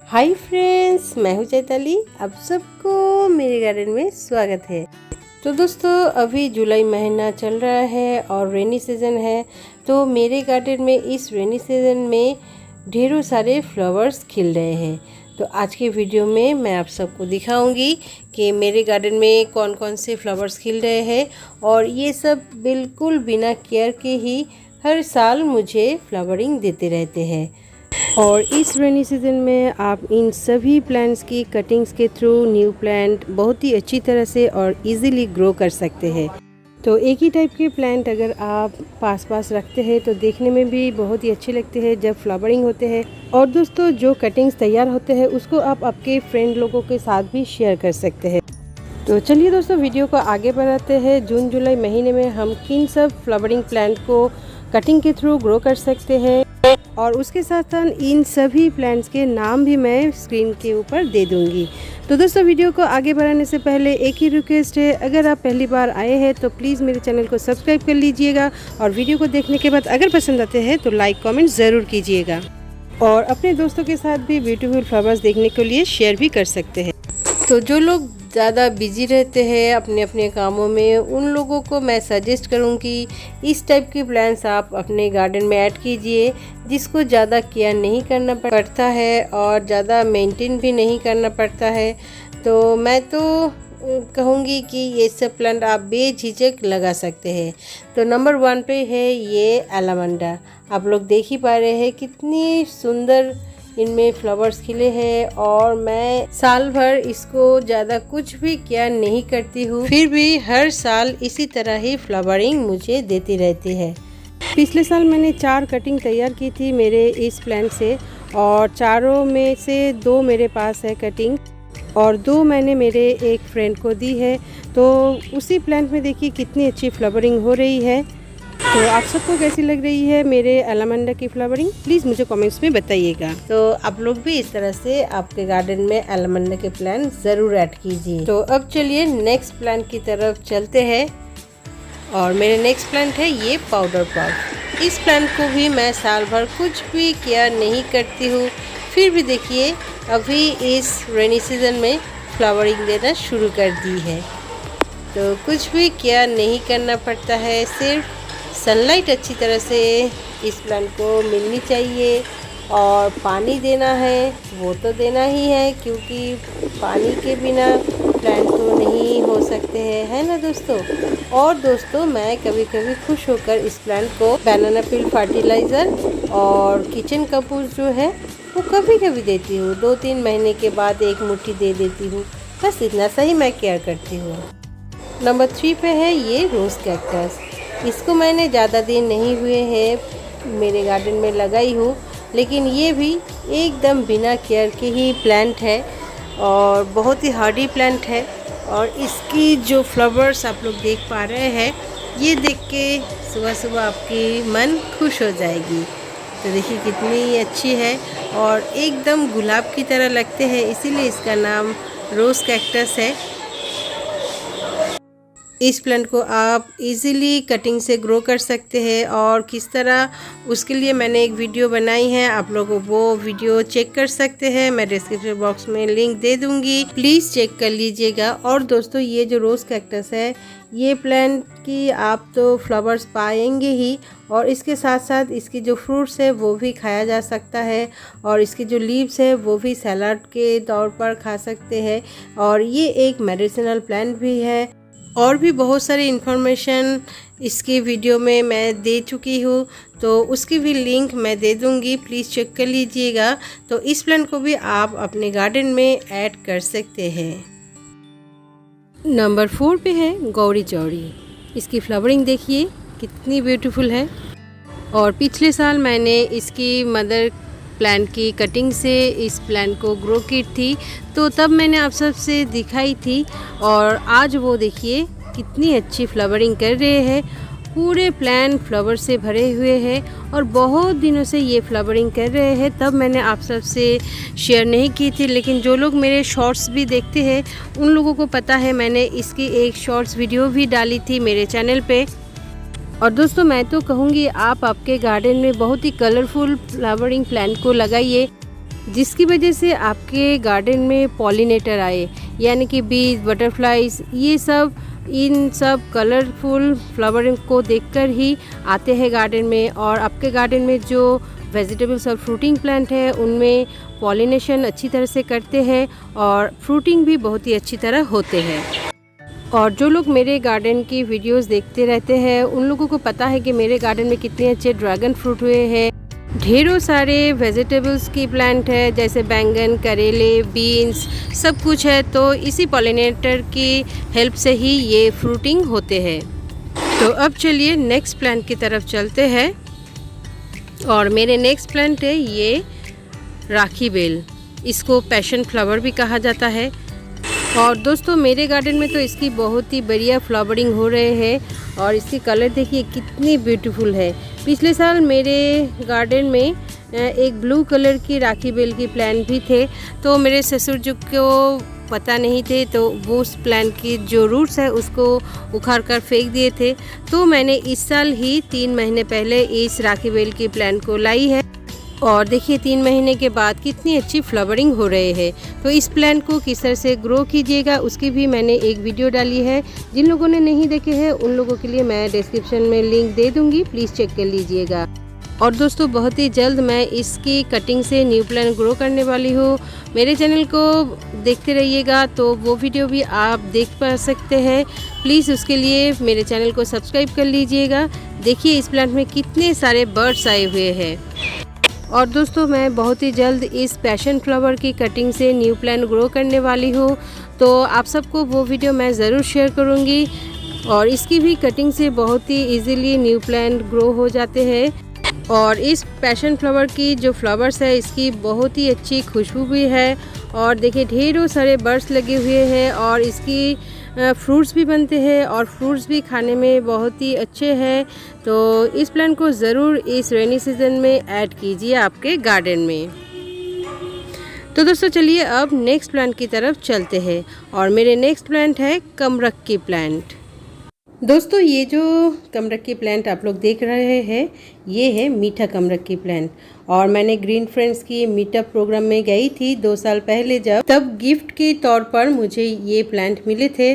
Hi friends, मैं हूँ चैताली। आप सबको मेरे गार्डन में स्वागत है। तो दोस्तों, अभी जुलाई महीना चल रहा है और रेनी सीज़न है। तो मेरे गार्डन में इस रेनी सीज़न में ढेरों सारे फ्लावर्स खिल रहे हैं। तो आज के वीडियो में मैं आप सबको दिखाऊंगी कि मेरे गार्डन में कौन कौन से फ्लावर्स खिल रहे हैं, और ये सब बिल्कुल बिना केयर के ही हर साल मुझे फ्लावरिंग देते रहते हैं। और इस रेनी सीज़न में आप इन सभी प्लांट्स की कटिंग्स के थ्रू न्यू प्लांट बहुत ही अच्छी तरह से और इजीली ग्रो कर सकते हैं। तो एक ही टाइप के प्लांट अगर आप पास रखते हैं तो देखने में भी बहुत ही अच्छे लगते हैं जब फ्लावरिंग होते हैं। और दोस्तों, जो कटिंग्स तैयार होते हैं उसको आप आपके फ्रेंड लोगों के साथ भी शेयर कर सकते हैं। तो चलिए दोस्तों, वीडियो को आगे बढ़ाते हैं। जून जुलाई महीने में हम किन सब फ्लावरिंग प्लांट को कटिंग के थ्रू ग्रो कर सकते हैं, और उसके साथ साथ इन सभी प्लांट्स के नाम भी मैं स्क्रीन के ऊपर दे दूंगी। तो दोस्तों, वीडियो को आगे बढ़ाने से पहले एक ही रिक्वेस्ट है, अगर आप पहली बार आए हैं तो प्लीज़ मेरे चैनल को सब्सक्राइब कर लीजिएगा, और वीडियो को देखने के बाद अगर पसंद आते हैं तो लाइक कमेंट ज़रूर कीजिएगा, और अपने दोस्तों के साथ भी ब्यूटीफुल फ्लावर्स देखने के लिए शेयर भी कर सकते हैं। तो जो लोग ज़्यादा बिजी रहते हैं अपने अपने कामों में, उन लोगों को मैं सजेस्ट करूँगी इस टाइप के प्लांट्स आप अपने गार्डन में ऐड कीजिए, जिसको ज़्यादा केयर नहीं करना पड़ता है और ज़्यादा मेंटेन भी नहीं करना पड़ता है। तो मैं तो कहूँगी कि ये सब प्लांट आप बेझिझक लगा सकते हैं। तो नंबर 1 पे है ये एलामंडा। आप लोग देख ही पा रहे हैं कितनी सुंदर इनमें फ्लावर्स खिले हैं, और मैं साल भर इसको ज़्यादा कुछ भी केयर नहीं करती हूँ, फिर भी हर साल इसी तरह ही फ्लावरिंग मुझे देती रहती है। पिछले साल मैंने 4 कटिंग तैयार की थी मेरे इस प्लांट से, और चारों में से 2 मेरे पास है कटिंग, और 2 मैंने मेरे एक फ्रेंड को दी है। तो उसी प्लांट में देखिए कितनी अच्छी फ्लावरिंग हो रही है। तो आप सबको कैसी लग रही है मेरे एलामंडा की फ्लावरिंग, प्लीज़ मुझे कमेंट्स में बताइएगा। तो आप लोग भी इस तरह से आपके गार्डन में एलामंडा के प्लांट ज़रूर ऐड कीजिए। तो अब चलिए नेक्स्ट प्लांट की तरफ चलते हैं, और मेरे नेक्स्ट प्लांट है ये पाउडर पॉट। इस प्लांट को भी मैं साल भर कुछ भी केयर नहीं करती हूँ, फिर भी देखिए अभी इस रेनी सीज़न में फ्लावरिंग देना शुरू कर दी है। तो कुछ भी केयर नहीं करना पड़ता है, सिर्फ सनलाइट अच्छी तरह से इस प्लांट को मिलनी चाहिए, और पानी देना है वो तो देना ही है, क्योंकि पानी के बिना प्लांट तो नहीं हो सकते हैं, है ना दोस्तों। और दोस्तों, मैं कभी कभी खुश होकर इस प्लांट को बनाना पील फर्टिलाइज़र और किचन कपूर जो है वो कभी कभी देती हूँ। 2-3 महीने के बाद एक मुट्ठी दे देती हूँ, बस इतना सा ही मैं केयर करती हूँ। नंबर 3 पे है ये रोज़ कैक्टस। इसको मैंने ज़्यादा दिन नहीं हुए हैं मेरे गार्डन में लगाई हूँ, लेकिन ये भी एकदम बिना केयर के ही प्लांट है, और बहुत ही हार्डी प्लांट है। और इसकी जो फ्लावर्स आप लोग देख पा रहे हैं, ये देख के सुबह सुबह आपकी मन खुश हो जाएगी। तो देखिए कितनी अच्छी है, और एकदम गुलाब की तरह लगते हैं, इसीलिए इसका नाम रोज़ कैक्टस है। इस प्लांट को आप इजीली कटिंग से ग्रो कर सकते हैं, और किस तरह उसके लिए मैंने एक वीडियो बनाई है, आप लोग वो वीडियो चेक कर सकते हैं। मैं डिस्क्रिप्शन बॉक्स में लिंक दे दूंगी, प्लीज़ चेक कर लीजिएगा। और दोस्तों, ये जो रोज़ कैक्टस है, ये प्लांट की आप तो फ्लावर्स पाएंगे ही, और इसके साथ साथ इसकी जो फ्रूट्स है वो भी खाया जा सकता है, और इसकी जो लीव्स है वो भी सलाद के तौर पर खा सकते हैं, और ये एक मेडिसिनल प्लांट भी है। और भी बहुत सारी इन्फॉर्मेशन इसकी वीडियो में मैं दे चुकी हूँ, तो उसकी भी लिंक मैं दे दूँगी, प्लीज़ चेक कर लीजिएगा। तो इस प्लांट को भी आप अपने गार्डन में ऐड कर सकते हैं। नंबर 4 पे है गौरी चौड़ी। इसकी फ्लावरिंग देखिए कितनी ब्यूटीफुल है, और पिछले साल मैंने इसकी मदर प्लांट की कटिंग से इस प्लांट को ग्रो की थी, तो तब मैंने आप सबसे दिखाई थी, और आज वो देखिए कितनी अच्छी फ्लावरिंग कर रहे हैं। पूरे प्लांट फ्लावर से भरे हुए हैं, और बहुत दिनों से ये फ्लावरिंग कर रहे हैं। तब मैंने आप सबसे शेयर नहीं की थी, लेकिन जो लोग मेरे शॉर्ट्स भी देखते हैं उन लोगों को पता है, मैंने इसकी एक शॉर्ट्स वीडियो भी डाली थी मेरे चैनल पे। और दोस्तों, मैं तो कहूँगी आप आपके गार्डन में बहुत ही कलरफुल फ्लावरिंग प्लांट को लगाइए, जिसकी वजह से आपके गार्डन में पॉलिनेटर आए, यानी कि बीज, बटरफ्लाइज, ये सब इन सब कलरफुल फ्लावर को देखकर ही आते हैं गार्डन में। और आपके गार्डन में जो वेजिटेबल्स और फ्रूटिंग प्लांट है उनमें पॉलिनेशन अच्छी तरह से करते हैं और फ्रूटिंग भी बहुत ही अच्छी तरह होते हैं। और जो लोग मेरे गार्डन की वीडियोस देखते रहते हैं उन लोगों को पता है कि मेरे गार्डन में कितने अच्छे ड्रैगन फ्रूट हुए हैं। ढेरों सारे वेजिटेबल्स की प्लांट है, जैसे बैंगन, करेले, बीन्स, सब कुछ है। तो इसी पॉलिनेटर की हेल्प से ही ये फ्रूटिंग होते हैं। तो अब चलिए नेक्स्ट प्लांट की तरफ चलते हैं। और मेरे नेक्स्ट प्लांट है ये राखी बेल। इसको पैशन फ्लावर भी कहा जाता है। और दोस्तों मेरे गार्डन में तो इसकी बहुत ही बढ़िया फ्लावरिंग हो रहे हैं और इसकी कलर देखिए कितनी ब्यूटीफुल है। पिछले साल मेरे गार्डन में एक ब्लू कलर की राखी बेल की प्लांट भी थे, तो मेरे ससुर जी को पता नहीं थे, तो वो उस प्लांट की जो रूट्स है उसको उखाड़ कर फेंक दिए थे। तो मैंने इस साल ही 3 महीने पहले इस राखी बेल की प्लांट को लाई है और देखिए 3 महीने के बाद कितनी अच्छी फ्लावरिंग हो रहे हैं। तो इस प्लांट को किस तरह से ग्रो कीजिएगा उसकी भी मैंने एक वीडियो डाली है। जिन लोगों ने नहीं देखे हैं उन लोगों के लिए मैं डिस्क्रिप्शन में लिंक दे दूंगी, प्लीज़ चेक कर लीजिएगा। और दोस्तों बहुत ही जल्द मैं इसकी कटिंग से न्यू प्लांट ग्रो करने वाली हूँ। मेरे चैनल को देखते रहिएगा तो वो वीडियो भी आप देख पा सकते हैं। प्लीज़ उसके लिए मेरे चैनल को सब्सक्राइब कर लीजिएगा। देखिए इस प्लांट में कितने सारे बर्ड्स आए हुए हैं। और दोस्तों मैं बहुत ही जल्द इस पैशन फ्लावर की कटिंग से न्यू प्लांट ग्रो करने वाली हूँ, तो आप सबको वो वीडियो मैं ज़रूर शेयर करूँगी। और इसकी भी कटिंग से बहुत ही इजीली न्यू प्लांट ग्रो हो जाते हैं। और इस पैशन फ्लावर की जो फ्लावर्स है इसकी बहुत ही अच्छी खुशबू भी है। और देखिए ढेरों सारे बर्ड्स लगे हुए हैं और इसकी फ्रूट्स भी बनते हैं और फ्रूट्स भी खाने में बहुत ही अच्छे हैं। तो इस प्लांट को ज़रूर इस रेनी सीज़न में ऐड कीजिए आपके गार्डन में। तो दोस्तों चलिए अब नेक्स्ट प्लांट की तरफ चलते हैं। और मेरे नेक्स्ट प्लांट है कमरख की प्लांट। दोस्तों ये जो कमरख की प्लांट आप लोग देख रहे हैं ये है मीठा कमरख की प्लांट। और मैंने ग्रीन फ्रेंड्स की मीटअप प्रोग्राम में गई थी 2 साल पहले, तब गिफ्ट के तौर पर मुझे ये प्लांट मिले थे।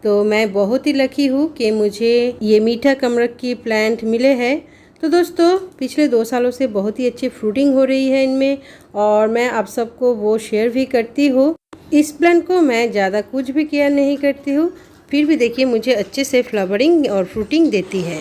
तो मैं बहुत ही लकी हूँ कि मुझे ये मीठा कमरख की प्लांट मिले हैं। तो दोस्तों पिछले 2 सालों से बहुत ही अच्छी फ्रूटिंग हो रही है इनमें और मैं आप सबको वो शेयर भी करती हूँ। इस प्लांट को मैं ज़्यादा कुछ भी केयर नहीं करती हूँ, फिर भी देखिए मुझे अच्छे से फ्लावरिंग और फ्रूटिंग देती है।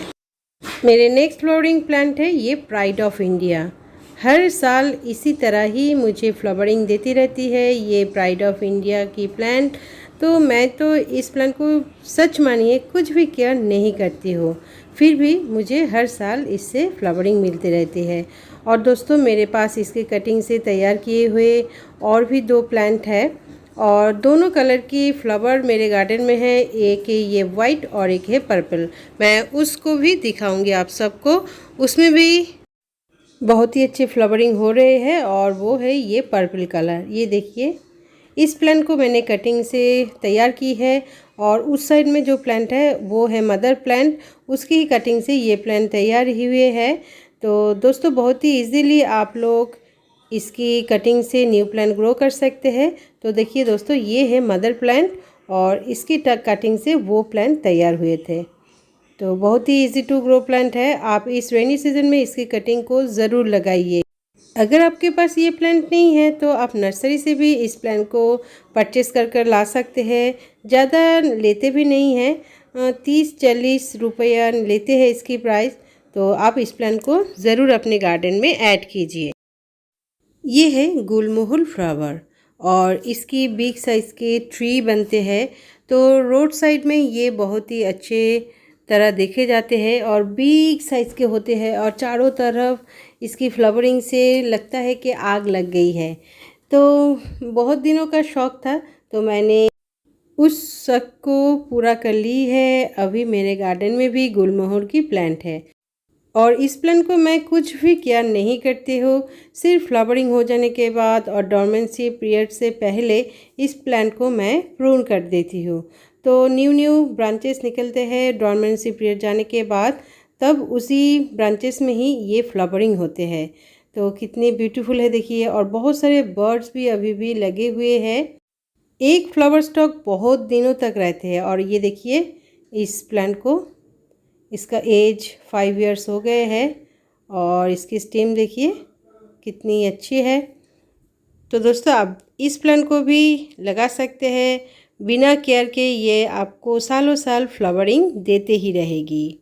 मेरे नेक्स्ट फ्लावरिंग प्लांट है ये प्राइड ऑफ इंडिया। हर साल इसी तरह ही मुझे फ्लावरिंग देती रहती है ये प्राइड ऑफ इंडिया की प्लांट। तो मैं तो इस प्लांट को सच मानिए कुछ भी केयर नहीं करती हूँ, फिर भी मुझे हर साल इससे फ्लावरिंग मिलती रहती है। और दोस्तों मेरे पास इसके कटिंग से तैयार किए हुए और भी 2 प्लांट है और दोनों कलर की फ्लावर मेरे गार्डन में है। एक है ये वाइट और एक है पर्पल। मैं उसको भी दिखाऊंगी आप सबको, उसमें भी बहुत ही अच्छे फ्लावरिंग हो रहे हैं। और वो है ये पर्पल कलर। ये देखिए इस प्लांट को मैंने कटिंग से तैयार की है और उस साइड में जो प्लांट है वो है मदर प्लांट, उसकी ही कटिंग से ये प्लांट तैयार हुए है। तो दोस्तों बहुत ही इजीली आप लोग इसकी कटिंग से न्यू प्लांट ग्रो कर सकते हैं। तो देखिए दोस्तों ये है मदर प्लांट और इसकी कटिंग से वो प्लांट तैयार हुए थे। तो बहुत ही इजी टू ग्रो प्लांट है। आप इस रेनी सीजन में इसकी कटिंग को ज़रूर लगाइए। अगर आपके पास ये प्लांट नहीं है तो आप नर्सरी से भी इस प्लांट को परचेस कर ला सकते हैं। ज़्यादा लेते भी नहीं हैं, 30-40 रुपया लेते हैं इसकी प्राइस। तो आप इस प्लांट को ज़रूर अपने गार्डन में ऐड कीजिए। ये है गुलमोहर फ्लावर और इसकी बिग साइज़ के ट्री बनते हैं। तो रोड साइड में ये बहुत ही अच्छे तरह देखे जाते हैं और बिग साइज़ के होते हैं और चारों तरफ इसकी फ्लावरिंग से लगता है कि आग लग गई है। तो बहुत दिनों का शौक़ था तो मैंने उस शौक़ को पूरा कर ली है। अभी मेरे गार्डन में भी गुलमोहर की प्लांट है और इस प्लांट को मैं कुछ भी केयर नहीं करती हूँ। सिर्फ फ्लावरिंग हो जाने के बाद और डोरमेंसी पीरियड से पहले इस प्लांट को मैं प्रून कर देती हूँ। तो न्यू ब्रांचेस निकलते हैं डोरमेंसी पीरियड जाने के बाद, तब उसी ब्रांचेस में ही ये फ्लावरिंग होते हैं। तो कितने ब्यूटीफुल है देखिए। और बहुत सारे बर्ड्स भी अभी भी लगे हुए हैं। एक फ्लावर स्टॉक बहुत दिनों तक रहते हैं। और ये देखिए इस प्लांट को, इसका एज 5 इयर्स हो गए हैं और इसकी स्टेम देखिए कितनी अच्छी है। तो दोस्तों आप इस प्लांट को भी लगा सकते हैं बिना केयर के, ये आपको सालों साल फ्लावरिंग देते ही रहेगी।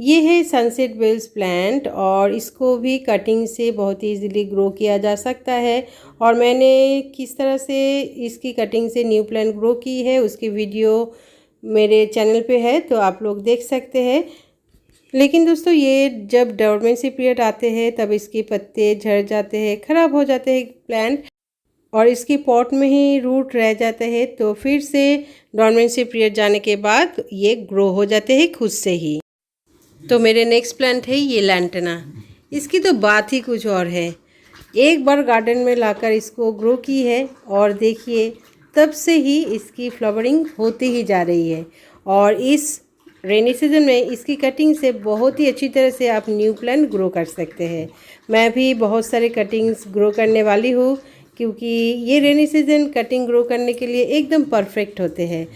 ये है सनसेट बेल्स प्लांट और इसको भी कटिंग से बहुत ईजीली ग्रो किया जा सकता है। और मैंने किस तरह से इसकी कटिंग से न्यू प्लांट ग्रो की है उसकी वीडियो मेरे चैनल पे है, तो आप लोग देख सकते हैं। लेकिन दोस्तों ये जब डोरमेंसी पीरियड आते हैं तब इसके पत्ते झड़ जाते हैं, ख़राब हो जाते हैं प्लांट और इसकी पॉट में ही रूट रह जाते हैं। तो फिर से डोरमेंसी पीरियड जाने के बाद ये ग्रो हो जाते हैं खुद से ही। तो मेरे नेक्स्ट प्लांट है ये लैंटना। इसकी तो बात ही कुछ और है। एक बार गार्डन में लाकर इसको ग्रो की है और देखिए तब से ही इसकी फ्लावरिंग होती ही जा रही है। और इस रेनी सीजन में इसकी कटिंग से बहुत ही अच्छी तरह से आप न्यू प्लांट ग्रो कर सकते हैं। मैं भी बहुत सारे कटिंग्स ग्रो करने वाली हूँ क्योंकि ये रेनी सीजन कटिंग ग्रो करने के लिए एकदम परफेक्ट होते हैं।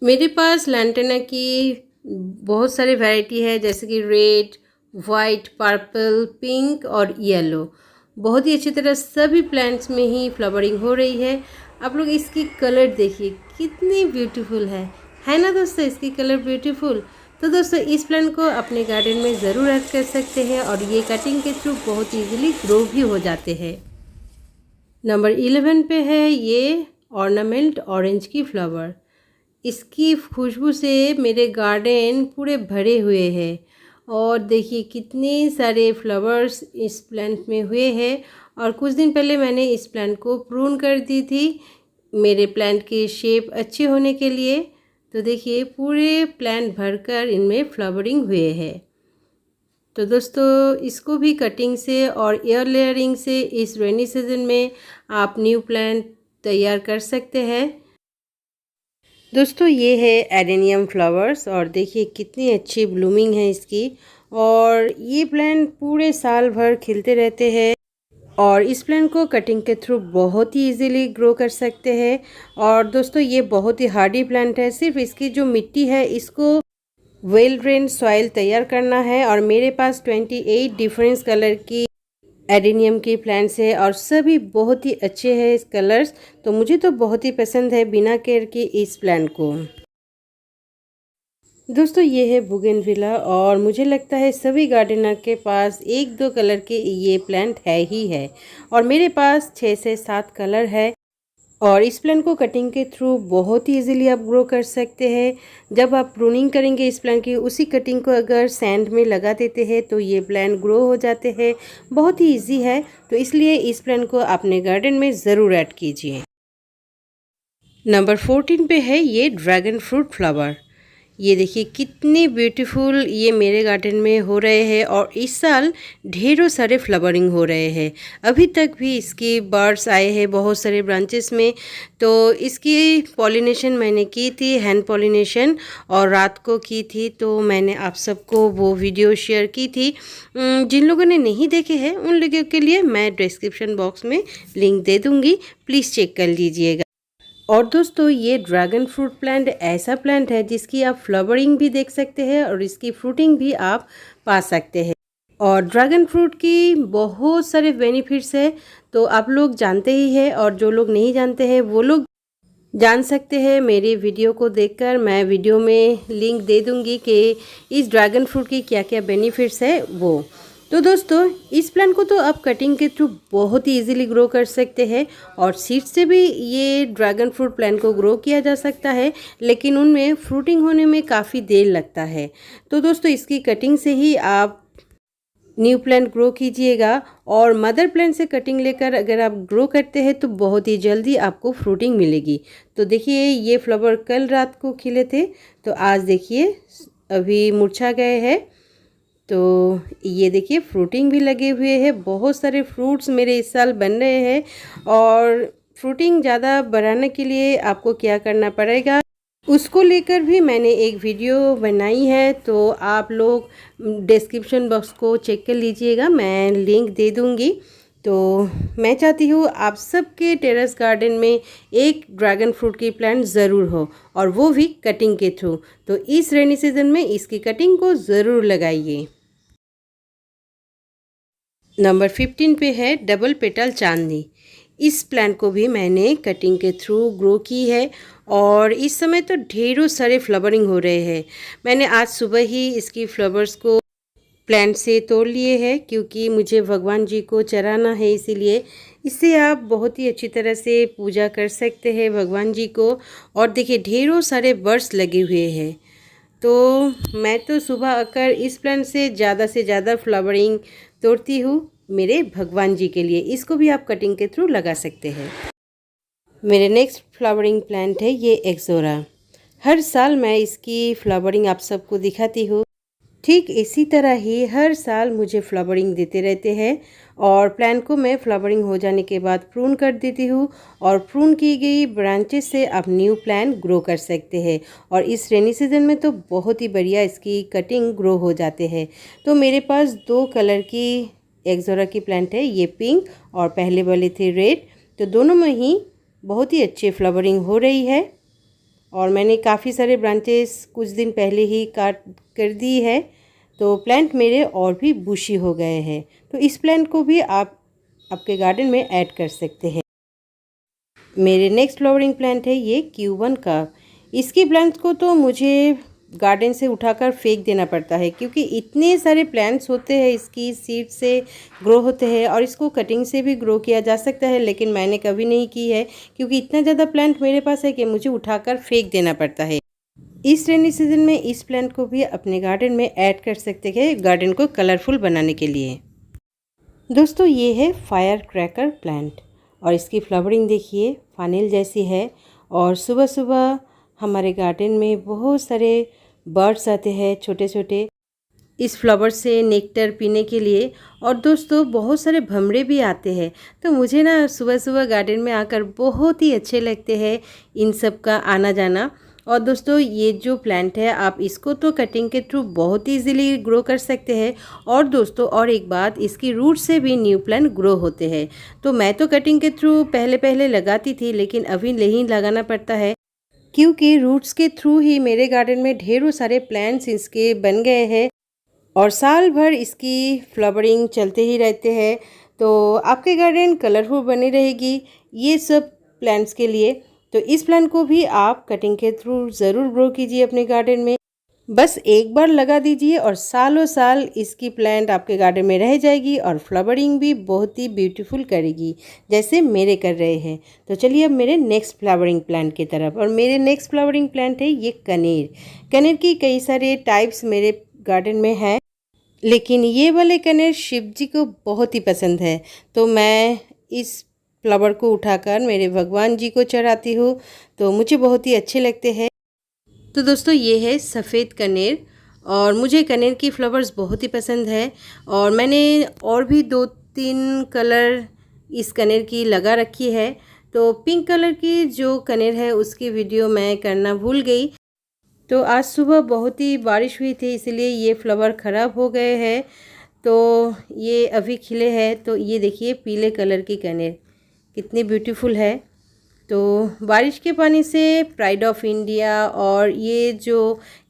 मेरे पास लैंटना की बहुत सारे वैरायटी है, जैसे कि रेड, वाइट, पर्पल, पिंक और येलो। बहुत ही अच्छी तरह सभी प्लांट्स में ही फ्लावरिंग हो रही है। आप लोग इसकी कलर देखिए कितनी ब्यूटीफुल है ना दोस्तों, इसकी कलर ब्यूटीफुल। तो दोस्तों इस प्लांट को अपने गार्डन में ज़रूर ऐड कर सकते हैं और ये कटिंग के थ्रू बहुत ईजीली ग्रो भी हो जाते हैं। नंबर 11 पे है ये ऑर्नामेंट ऑरेंज की फ्लावर। इसकी खुशबू से मेरे गार्डन पूरे भरे हुए हैं। और देखिए कितने सारे फ्लावर्स इस प्लांट में हुए हैं। और कुछ दिन पहले मैंने इस प्लांट को प्रून कर दी थी मेरे प्लांट की शेप अच्छे होने के लिए। तो देखिए पूरे प्लांट भरकर इनमें फ्लावरिंग हुए हैं। तो दोस्तों इसको भी कटिंग से और एयर लेयरिंग से इस रेनी सीजन में आप न्यू प्लांट तैयार कर सकते हैं। दोस्तों ये है एडेनियम फ्लावर्स और देखिए कितनी अच्छी ब्लूमिंग है इसकी। और ये प्लांट पूरे साल भर खिलते रहते हैं और इस प्लांट को कटिंग के थ्रू बहुत ही इजीली ग्रो कर सकते हैं। और दोस्तों ये बहुत ही हार्डी प्लांट है। सिर्फ इसकी जो मिट्टी है इसको वेल ड्रेन सॉइल तैयार करना है। और मेरे पास 28 डिफरेंट कलर की एडेनियम के प्लांट्स है और सभी बहुत ही अच्छे हैं इस कलर्स। तो मुझे तो बहुत ही पसंद है बिना केयर के इस प्लांट को। दोस्तों ये है बुगेनविला और मुझे लगता है सभी गार्डनर के पास 1-2 कलर के ये प्लांट है ही है। और मेरे पास 6 से 7 कलर है। और इस प्लांट को कटिंग के थ्रू बहुत ही इजीली आप ग्रो कर सकते हैं। जब आप प्रूनिंग करेंगे इस प्लांट की उसी कटिंग को अगर सैंड में लगा देते हैं तो ये प्लांट ग्रो हो जाते हैं। बहुत ही इजी है, तो इसलिए इस प्लांट को अपने गार्डन में ज़रूर ऐड कीजिए। नंबर 14 पे है ये ड्रैगन फ्रूट फ्लावर। ये देखिए कितने ब्यूटीफुल ये मेरे गार्डन में हो रहे हैं और इस साल ढेरों सारे फ्लावरिंग हो रहे हैं। अभी तक भी इसकी बर्ड्स आए हैं बहुत सारे ब्रांचेस में। तो इसकी पॉलिनेशन मैंने की थी, हैंड पॉलिनेशन, और रात को की थी। तो मैंने आप सबको वो वीडियो शेयर की थी। जिन लोगों ने नहीं देखे हैं उन लोगों के लिए मैं डिस्क्रिप्शन बॉक्स में लिंक दे दूँगी, प्लीज़ चेक कर लीजिएगा। और दोस्तों ये ड्रैगन फ्रूट प्लांट ऐसा प्लांट है जिसकी आप फ्लावरिंग भी देख सकते हैं और इसकी फ्रूटिंग भी आप पा सकते हैं। और ड्रैगन फ्रूट की बहुत सारे बेनिफिट्स है, तो आप लोग जानते ही हैं और जो लोग नहीं जानते हैं वो लोग जान सकते हैं मेरी वीडियो को देखकर। मैं वीडियो में लिंक दे दूँगी कि इस ड्रैगन फ्रूट की क्या क्या बेनिफिट्स है वो। तो दोस्तों इस प्लांट को तो आप कटिंग के थ्रू बहुत ही इजीली ग्रो कर सकते हैं और सीड से भी ये ड्रैगन फ्रूट प्लांट को ग्रो किया जा सकता है, लेकिन उनमें फ्रूटिंग होने में काफ़ी देर लगता है। तो दोस्तों इसकी कटिंग से ही आप न्यू प्लांट ग्रो कीजिएगा। और मदर प्लांट से कटिंग लेकर अगर आप ग्रो करते हैं तो बहुत ही जल्दी आपको फ्रूटिंग मिलेगी। तो देखिए ये फ्लावर कल रात को खिले थे, तो आज देखिए अभी मुरझा गए हैं। तो ये देखिए फ्रूटिंग भी लगे हुए हैं, बहुत सारे फ्रूट्स मेरे इस साल बन रहे हैं। और फ्रूटिंग ज़्यादा बढ़ाने के लिए आपको क्या करना पड़ेगा, उसको लेकर भी मैंने एक वीडियो बनाई है, तो आप लोग डिस्क्रिप्शन बॉक्स को चेक कर लीजिएगा, मैं लिंक दे दूँगी। तो मैं चाहती हूँ आप सबके टेरेस गार्डन में एक ड्रैगन फ्रूट की प्लांट ज़रूर हो, और वो भी कटिंग के थ्रू। तो इस रेनी सीज़न में इसकी कटिंग को ज़रूर लगाइए। नंबर 15 पे है डबल पेटल चांदनी। इस प्लांट को भी मैंने कटिंग के थ्रू ग्रो की है, और इस समय तो ढेरों सारे फ्लावरिंग हो रहे हैं। मैंने आज सुबह ही इसकी फ्लावर्स को प्लांट से तोड़ लिए हैं, क्योंकि मुझे भगवान जी को चढ़ाना है, इसीलिए इससे आप बहुत ही अच्छी तरह से पूजा कर सकते हैं भगवान जी को। और देखिए ढेरों सारे बर्ड्स लगे हुए हैं। तो मैं तो सुबह आकर इस प्लांट से ज़्यादा फ्लावरिंग तोड़ती हूँ मेरे भगवान जी के लिए। इसको भी आप कटिंग के थ्रू लगा सकते हैं। मेरे नेक्स्ट फ्लावरिंग प्लांट है ये एक्सोरा। हर साल मैं इसकी फ्लावरिंग आप सबको दिखाती हूँ। ठीक इसी तरह ही हर साल मुझे फ्लावरिंग देते रहते हैं, और प्लांट को मैं फ्लावरिंग हो जाने के बाद प्रून कर देती हूँ, और प्रून की गई ब्रांचेस से आप न्यू प्लांट ग्रो कर सकते हैं। और इस रेनी सीजन में तो बहुत ही बढ़िया इसकी कटिंग ग्रो हो जाते हैं। तो मेरे पास 2 कलर की एक्सोरा की प्लांट है, ये पिंक और पहले वाले थे रेड। तो दोनों में ही बहुत ही अच्छी फ्लावरिंग हो रही है, और मैंने काफ़ी सारे ब्रांचेस कुछ दिन पहले ही काट कर दी है, तो प्लांट मेरे और भी बुशी हो गए हैं। तो इस प्लांट को भी आप आपके गार्डन में ऐड कर सकते हैं। मेरे नेक्स्ट फ्लावरिंग प्लांट है ये Q1 का। इसकी प्लांट्स को तो मुझे गार्डन से उठाकर फेंक देना पड़ता है, क्योंकि इतने सारे प्लांट्स होते हैं, इसकी सीड से ग्रो होते हैं, और इसको कटिंग से भी ग्रो किया जा सकता है, लेकिन मैंने कभी नहीं की है, क्योंकि इतना ज़्यादा प्लांट मेरे पास है कि मुझे उठाकर फेंक देना पड़ता है। इस रेनी सीजन में इस प्लांट को भी अपने गार्डन में ऐड कर सकते हैं, गार्डन को कलरफुल बनाने के लिए। दोस्तों ये है फायर क्रैकर प्लांट, और इसकी फ्लावरिंग देखिए फानेल जैसी है, और सुबह सुबह हमारे गार्डन में बहुत सारे बर्ड्स आते हैं छोटे छोटे इस फ्लावर से नेक्टर पीने के लिए। और दोस्तों बहुत सारे भंवरे भी आते हैं, तो मुझे ना सुबह सुबह गार्डन में आकर बहुत ही अच्छे लगते हैं इन सब का आना जाना। और दोस्तों ये जो प्लांट है आप इसको तो कटिंग के थ्रू बहुत इजीली ग्रो कर सकते हैं। और दोस्तों और एक बात, इसकी रूट से भी न्यू प्लांट ग्रो होते हैं। तो मैं तो कटिंग के थ्रू पहले लगाती थी, लेकिन अभी नहीं लगाना पड़ता है, क्योंकि रूट्स के थ्रू ही मेरे गार्डन में ढेरों सारे प्लांट्स इसके बन गए हैं, और साल भर इसकी फ्लावरिंग चलते ही रहते हैं। तो आपके गार्डन कलरफुल बनी रहेगी ये सब प्लांट्स के लिए। तो इस प्लांट को भी आप कटिंग के थ्रू ज़रूर ग्रो कीजिए अपने गार्डन में। बस एक बार लगा दीजिए और सालों साल इसकी प्लांट आपके गार्डन में रह जाएगी, और फ्लावरिंग भी बहुत ही ब्यूटीफुल करेगी जैसे मेरे कर रहे हैं। तो चलिए अब मेरे नेक्स्ट फ्लावरिंग प्लांट की तरफ। और मेरे नेक्स्ट फ्लावरिंग प्लांट है ये कनेर। कनेर की कई सारे टाइप्स मेरे गार्डन में है, लेकिन ये वाले कनेर शिव जी को बहुत ही पसंद है, तो मैं इस फ्लावर को उठाकर मेरे भगवान जी को चढ़ाती हूँ, तो मुझे बहुत ही अच्छे लगते हैं। तो दोस्तों ये है सफ़ेद कनेर, और मुझे कनेर की फ्लावर्स बहुत ही पसंद है, और मैंने और भी 2-3 कलर इस कनेर की लगा रखी है। तो पिंक कलर की जो कनेर है उसकी वीडियो मैं करना भूल गई। तो आज सुबह बहुत ही बारिश हुई थी, इसलिए ये फ्लावर ख़राब हो गए हैं, तो ये अभी खिले हैं। तो ये देखिए पीले कलर की कनेर कितनी ब्यूटीफुल है। तो बारिश के पानी से प्राइड ऑफ इंडिया और ये जो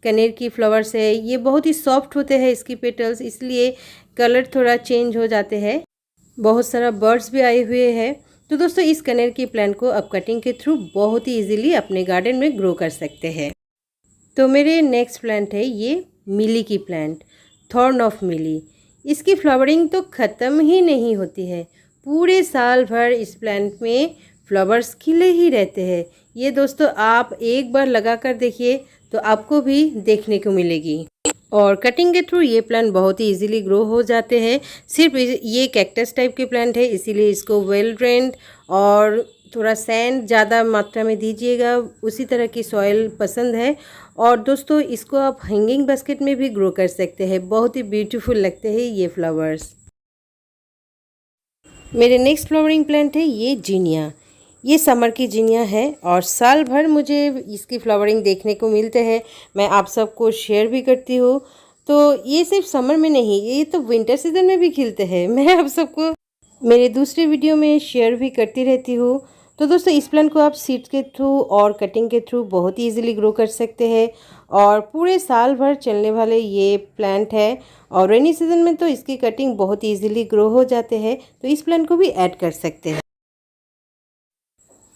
कनेर की फ्लावर्स है ये बहुत ही सॉफ्ट होते हैं इसकी पेटल्स, इसलिए कलर थोड़ा चेंज हो जाते हैं। बहुत सारा बर्ड्स भी आए हुए हैं। तो दोस्तों इस कनेर की प्लांट को आप कटिंग के थ्रू बहुत ही इजीली अपने गार्डन में ग्रो कर सकते हैं। तो मेरे नेक्स्ट प्लांट है ये मिली की प्लांट, थॉर्न ऑफ मिली। इसकी फ्लावरिंग तो ख़त्म ही नहीं होती है, पूरे साल भर इस प्लांट में फ्लावर्स खिले ही रहते हैं। ये दोस्तों आप एक बार लगा कर देखिए तो आपको भी देखने को मिलेगी। और कटिंग के थ्रू ये प्लांट बहुत ही इजीली ग्रो हो जाते हैं। सिर्फ ये कैक्टस टाइप के प्लांट है, इसीलिए इसको वेल ड्रेन्ड और थोड़ा सैंड ज़्यादा मात्रा में दीजिएगा, उसी तरह की सॉइल पसंद है। और दोस्तों इसको आप हैंगिंग बास्केट में भी ग्रो कर सकते हैं, बहुत ही ब्यूटीफुल लगते हैं ये फ्लावर्स। मेरे नेक्स्ट फ्लावरिंग प्लांट है ये जीनिया। ये समर की जिनिया है और साल भर मुझे इसकी फ्लावरिंग देखने को मिलते हैं। मैं आप सबको शेयर भी करती हूँ। तो ये सिर्फ समर में नहीं, ये तो विंटर सीजन में भी खिलते हैं। मैं आप सबको मेरे दूसरे वीडियो में शेयर भी करती रहती हूँ। तो दोस्तों, इस प्लांट को आप सीड्स के थ्रू और कटिंग के थ्रू बहुत ही ईजिली ग्रो कर सकते हैं और पूरे साल भर चलने वाले ये प्लांट है। और रेनी सीजन में तो इसकी कटिंग बहुत ईजिली ग्रो हो जाते हैं, तो इस प्लांट को भी ऐड कर सकते हैं।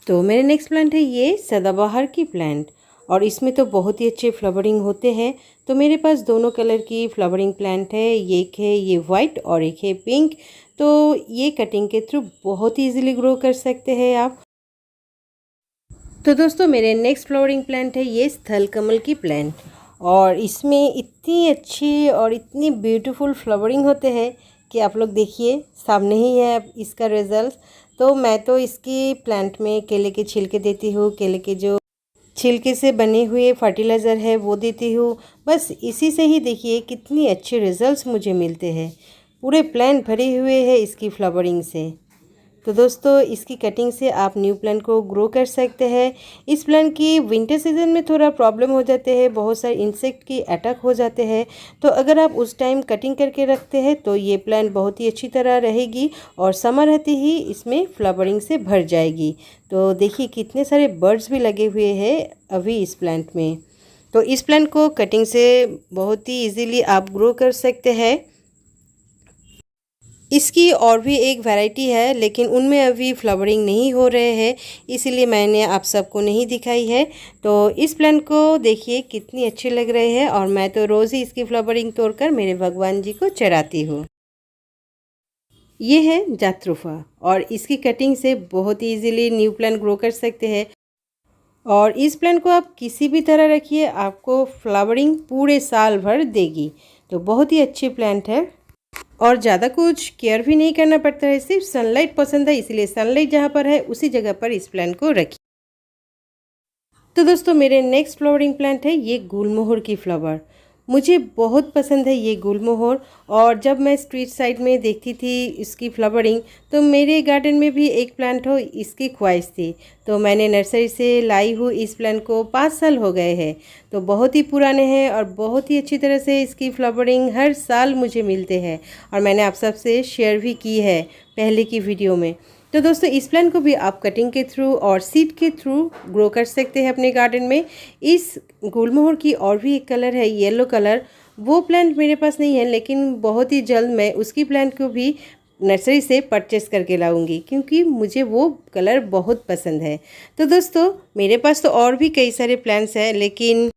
तो मेरे नेक्स्ट प्लांट है ये सदाबहार की प्लांट और इसमें तो बहुत ही अच्छे फ्लावरिंग होते हैं। तो मेरे पास दोनों कलर की फ्लावरिंग प्लांट है, एक है ये वाइट और एक है पिंक। तो ये कटिंग के थ्रू बहुत ही ईजिली ग्रो कर सकते हैं आप। तो दोस्तों, मेरे नेक्स्ट फ्लावरिंग प्लांट है ये स्थल कमल की प्लांट और इसमें इतनी अच्छी और इतनी ब्यूटीफुल फ्लावरिंग होते हैं कि आप लोग देखिए, सामने ही है इसका रिजल्ट। तो मैं तो इसकी प्लांट में केले के छिलके देती हूँ, केले के जो छिलके से बने हुए फर्टिलाइज़र है वो देती हूँ। बस इसी से ही देखिए कितनी अच्छे रिजल्ट्स मुझे मिलते हैं। पूरे प्लांट भरे हुए हैं इसकी फ्लावरिंग से। तो दोस्तों, इसकी कटिंग से आप न्यू प्लांट को ग्रो कर सकते हैं। इस प्लांट की विंटर सीजन में थोड़ा प्रॉब्लम हो जाते हैं, बहुत सारे इंसेक्ट की अटैक हो जाते हैं। तो अगर आप उस टाइम कटिंग करके रखते हैं तो ये प्लांट बहुत ही अच्छी तरह रहेगी और समर रहते ही इसमें फ्लावरिंग से भर जाएगी। तो देखिए कितने सारे बर्ड्स भी लगे हुए हैं अभी इस प्लांट में। तो इस प्लांट को कटिंग से बहुत ही ईजीली आप ग्रो कर सकते हैं। इसकी और भी एक वैरायटी है, लेकिन उनमें अभी फ्लावरिंग नहीं हो रहे हैं, इसीलिए मैंने आप सबको नहीं दिखाई है। तो इस प्लांट को देखिए कितनी अच्छे लग रहे हैं और मैं तो रोज़ ही इसकी फ्लावरिंग तोड़कर मेरे भगवान जी को चढ़ाती हूँ। ये है जात्रुफा और इसकी कटिंग से बहुत ईजीली न्यू प्लांट ग्रो कर सकते हैं। और इस प्लांट को आप किसी भी तरह रखिए, आपको फ्लावरिंग पूरे साल भर देगी। तो बहुत ही अच्छी प्लांट है और ज़्यादा कुछ केयर भी नहीं करना पड़ता है, सिर्फ सनलाइट पसंद है, इसलिए सनलाइट जहाँ पर है उसी जगह पर इस प्लांट को रखिए। तो दोस्तों, मेरे नेक्स्ट फ्लावरिंग प्लांट है ये गुलमोहर की फ्लावर। मुझे बहुत पसंद है ये गुलमोहर और जब मैं स्ट्रीट साइड में देखती थी इसकी फ्लावरिंग, तो मेरे गार्डन में भी एक प्लांट हो इसकी ख्वाहिश थी। तो मैंने नर्सरी से लाई हूँ इस प्लांट को, 5 साल हो गए हैं। तो बहुत ही पुराने हैं और बहुत ही अच्छी तरह से इसकी फ्लावरिंग हर साल मुझे मिलते हैं और मैंने आप सबसे शेयर भी की है पहले की वीडियो में। तो दोस्तों, इस प्लांट को भी आप कटिंग के थ्रू और सीड के थ्रू ग्रो कर सकते हैं अपने गार्डन में। इस गुलमोहर की और भी एक कलर है येलो कलर, वो प्लांट मेरे पास नहीं है, लेकिन बहुत ही जल्द मैं उसकी प्लांट को भी नर्सरी से परचेस करके लाऊंगी क्योंकि मुझे वो कलर बहुत पसंद है। तो दोस्तों, मेरे पास तो और भी कई सारे प्लांट्स हैं, लेकिन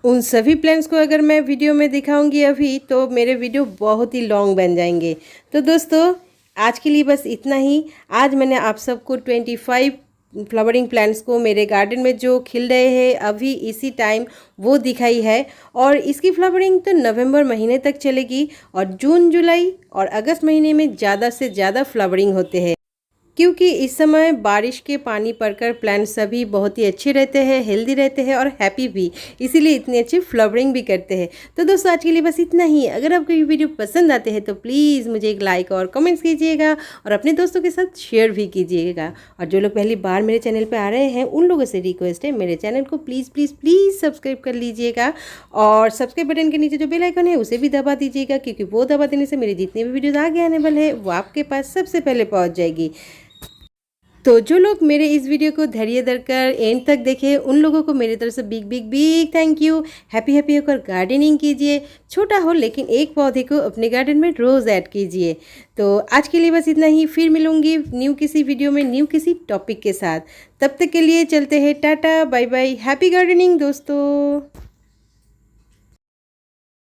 उन सभी प्लांट्स को अगर मैं वीडियो में दिखाऊंगी अभी तो मेरे वीडियो बहुत ही लॉन्ग बन जाएंगे। तो दोस्तों, आज के लिए बस इतना ही। आज मैंने आप सबको 25 फ्लावरिंग प्लांट्स को मेरे गार्डन में जो खिल रहे हैं अभी इसी टाइम वो दिखाई है और इसकी फ्लावरिंग तो नवंबर महीने तक चलेगी और जून जुलाई और अगस्त महीने में ज़्यादा से ज़्यादा फ्लावरिंग होते हैं क्योंकि इस समय बारिश के पानी पड़कर प्लांट सभी बहुत ही अच्छे रहते हैं, हेल्दी रहते हैं और हैप्पी भी, इसीलिए इतनी अच्छी फ्लावरिंग भी करते हैं। तो दोस्तों, आज के लिए बस इतना ही। अगर आपको ये वीडियो पसंद आते हैं तो प्लीज़ मुझे एक लाइक और कमेंट्स कीजिएगा और अपने दोस्तों के साथ शेयर भी कीजिएगा। और जो लोग पहली बार मेरे चैनल पर आ रहे हैं उन लोगों से रिक्वेस्ट है, मेरे चैनल को प्लीज़ प्लीज़ प्लीज़ सब्सक्राइब कर लीजिएगा और सब्सक्राइब बटन के नीचे जो बेल आइकन है उसे भी दबा दीजिएगा क्योंकि वो दबा देने से मेरे जितने भी वीडियोज़ आगे आने वाले हैं वो आपके पास सबसे पहले पहुँच जाएगी। तो जो लोग मेरे इस वीडियो को धैर्य धरकर एंड तक देखे उन लोगों को मेरी तरफ से big big big thank you. Happy happy होकर गार्डनिंग कीजिए, छोटा हो लेकिन एक पौधे को अपने गार्डन में रोज़ ऐड कीजिए। तो आज के लिए बस इतना ही, फिर मिलूंगी न्यू किसी वीडियो में न्यू किसी टॉपिक के साथ। तब तक के लिए चलते हैं, tata bye bye, happy gardening दोस्तों।